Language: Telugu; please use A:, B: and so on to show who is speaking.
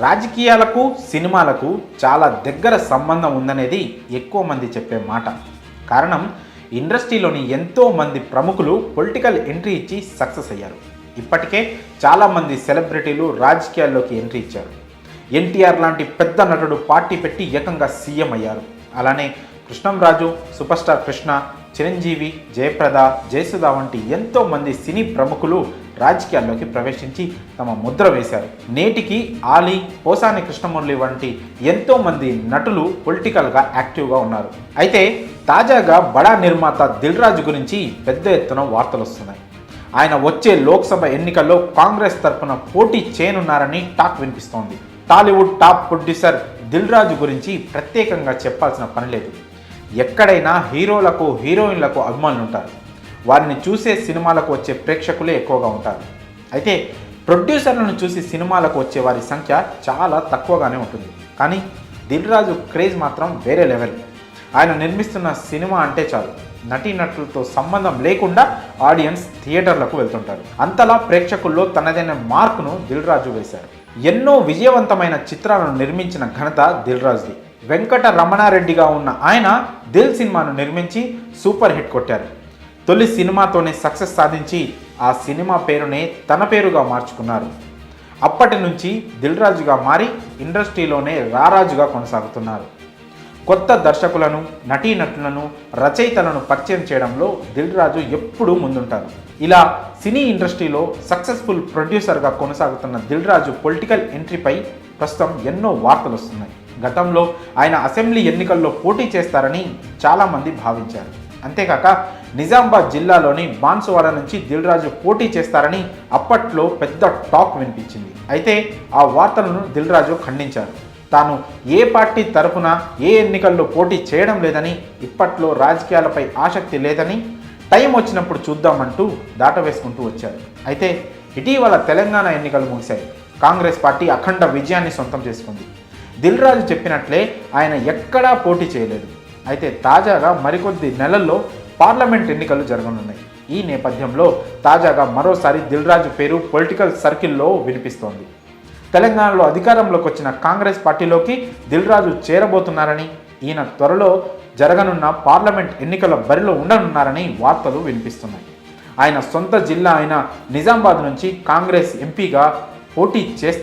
A: రాజకీయాలకు సినిమాలకు చాలా దగ్గర సంబంధం ఉందనేది ఎక్కువ మంది చెప్పే మాట. కారణం ఇండస్ట్రీలోని ఎంతో మంది ప్రముఖులు పొలిటికల్ ఎంట్రీ ఇచ్చి సక్సెస్ అయ్యారు. ఇప్పటికే చాలామంది సెలబ్రిటీలు రాజకీయాల్లోకి ఎంట్రీ ఇచ్చారు. ఎన్టీఆర్ లాంటి పెద్ద నటుడు పార్టీ పెట్టి ఏకంగా సీఎం అయ్యారు. అలానే కృష్ణంరాజు, సూపర్ స్టార్ కృష్ణ, చిరంజీవి, జయప్రద, జయసుధ వంటి ఎంతో మంది సినీ ప్రముఖులు రాజకీయాల్లోకి ప్రవేశించి తమ ముద్ర వేశారు. నేటికి ఆలీ, పోసాని కృష్ణమురళి వంటి ఎంతో మంది నటులు పొలిటికల్గా యాక్టివ్గా ఉన్నారు. అయితే తాజాగా బడా నిర్మాత దిల్ రాజు గురించి పెద్ద ఎత్తున వార్తలు వస్తున్నాయి. ఆయన వచ్చే లోక్సభ ఎన్నికల్లో కాంగ్రెస్ తరఫున పోటీ చేయనున్నారని టాక్ వినిపిస్తోంది. Tollywood top producer Dil Raju గురించి ప్రత్యేకంగా చెప్పాల్సిన పని లేదు. ఎక్కడైనా హీరోలకు, హీరోయిన్లకు అభిమానులు ఉంటారు. వారిని చూసే సినిమాలకు వచ్చే ప్రేక్షకులే ఎక్కువగా ఉంటారు. అయితే ప్రొడ్యూసర్లను చూసి సినిమాలకు వచ్చే వారి సంఖ్య చాలా తక్కువగానే ఉంటుంది. కానీ దిల్ రాజు క్రేజ్ మాత్రం వేరే లెవెల్. ఆయన నిర్మిస్తున్న సినిమా అంటే చాలు, నటీనటులతో సంబంధం లేకుండా ఆడియన్స్ థియేటర్లకు వెళ్తుంటారు. అంతలా ప్రేక్షకుల్లో తనదైన మార్కును దిల్ రాజు వేశారు. ఎన్నో విజయవంతమైన చిత్రాలను నిర్మించిన ఘనత దిల్ రాజుది. వెంకట రమణారెడ్డిగా ఉన్న ఆయన దిల్ సినిమాను నిర్మించి సూపర్ హిట్ కొట్టారు. తొలి సినిమాతోనే సక్సెస్ సాధించి ఆ సినిమా పేరునే తన పేరుగా మార్చుకున్నారు. అప్పటి నుంచి దిల్ రాజుగా మారి ఇండస్ట్రీలోనే రారాజుగా కొనసాగుతున్నారు. కొత్త దర్శకులను, నటీనటులను, రచయితలను పరిచయం చేయడంలో దిల్ రాజు ఎప్పుడూ ముందుంటారు. ఇలా సినీ ఇండస్ట్రీలో సక్సెస్ఫుల్ ప్రొడ్యూసర్గా కొనసాగుతున్న దిల్ రాజు పొలిటికల్ ఎంట్రీపై ప్రస్తుతం ఎన్నో వార్తలు వస్తున్నాయి. గతంలో ఆయన అసెంబ్లీ ఎన్నికల్లో పోటీ చేస్తారని చాలామంది భావించారు. అంతేకాక నిజామాబాద్ జిల్లాలోని బాన్సువాడ నుంచి దిల్ రాజు పోటీ చేస్తారని అప్పట్లో పెద్ద టాక్ వినిపించింది. అయితే ఆ వార్తలను దిల్ రాజు ఖండించారు. తాను ఏ పార్టీ తరఫున ఏ ఎన్నికల్లో పోటీ చేయడం లేదని, ఇప్పట్లో రాజకీయాలపై ఆసక్తి లేదని, టైం వచ్చినప్పుడు చూద్దామంటూ దాటవేసుకుంటూ వచ్చారు. అయితే ఇటీవల తెలంగాణ ఎన్నికలు ముగిశాయి. కాంగ్రెస్ పార్టీ అఖండ విజయాన్ని సొంతం చేసుకుంది. దిల్ రాజు చెప్పినట్లే ఆయన ఎక్కడా పోటీ చేయలేదు. అయితే తాజాగా మరికొద్ది నెలల్లో పార్లమెంట్ ఎన్నికలు జరగనున్నాయి. ఈ నేపథ్యంలో తాజాగా మరోసారి దిల్ రాజు పేరు పొలిటికల్ సర్కిల్లో వినిపిస్తోంది. తెలంగాణలో అధికారంలోకి వచ్చిన కాంగ్రెస్ పార్టీలోకి దిల్ రాజు చేరబోతున్నారని, ఈయన త్వరలో జరగనున్న పార్లమెంట్ ఎన్నికల బరిలో ఉండనున్నారని వార్తలు వినిపిస్తున్నాయి. ఆయన సొంత జిల్లా అయిన నిజామాబాద్ నుంచి కాంగ్రెస్ ఎంపీగా పోటీ చేస్తారు.